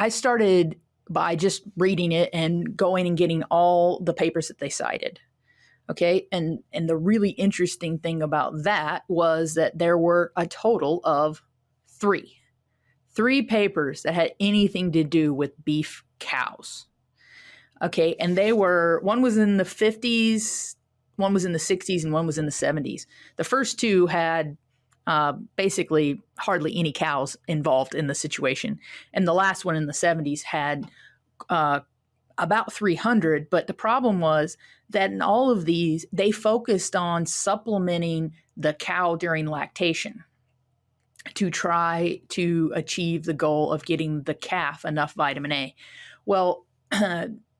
I started by just reading it and going and getting all the papers that they cited. Okay. And the really interesting thing about that was that there were a total of three papers that had anything to do with beef cows. Okay. And one was in the 50s, one was in the 60s, and one was in the 70s. The first two had basically hardly any cows involved in the situation. And the last one in the 70s had about 300. But the problem was that in all of these, they focused on supplementing the cow during lactation to try to achieve the goal of getting the calf enough vitamin A. Well,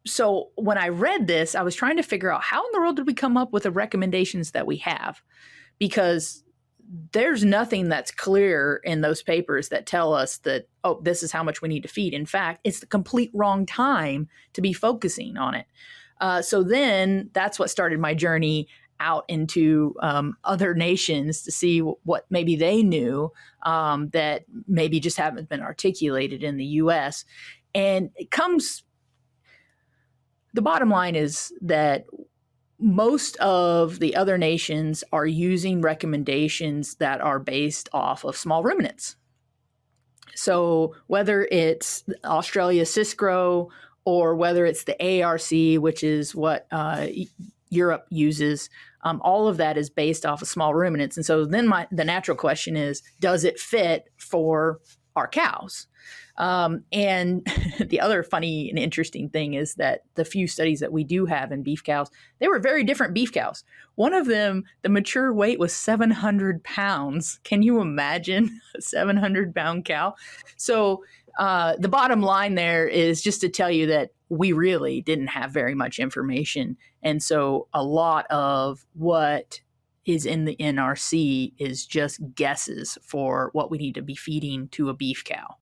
so when I read this, I was trying to figure out how in the world did we come up with the recommendations that we have? Because there's nothing that's clear in those papers that tell us that, oh, this is how much we need to feed. In fact, it's the complete wrong time to be focusing on it. So then that's what started my journey out into other nations to see what maybe they knew that maybe just haven't been articulated in the U.S. And the bottom line is that most of the other nations are using recommendations that are based off of small ruminants. So whether it's Australia CISCRO or whether it's the ARC, which is what Europe uses, all of that is based off of small ruminants. And so then the natural question is, does it fit for our cows? And the other funny and interesting thing is that the few studies that we do have in beef cows, they were very different beef cows. One of them, the mature weight was 700 pounds. Can you imagine a 700-pound cow? So the bottom line there is just to tell you that we really didn't have very much information. And so a lot of what is in the NRC is just guesses for what we need to be feeding to a beef cow.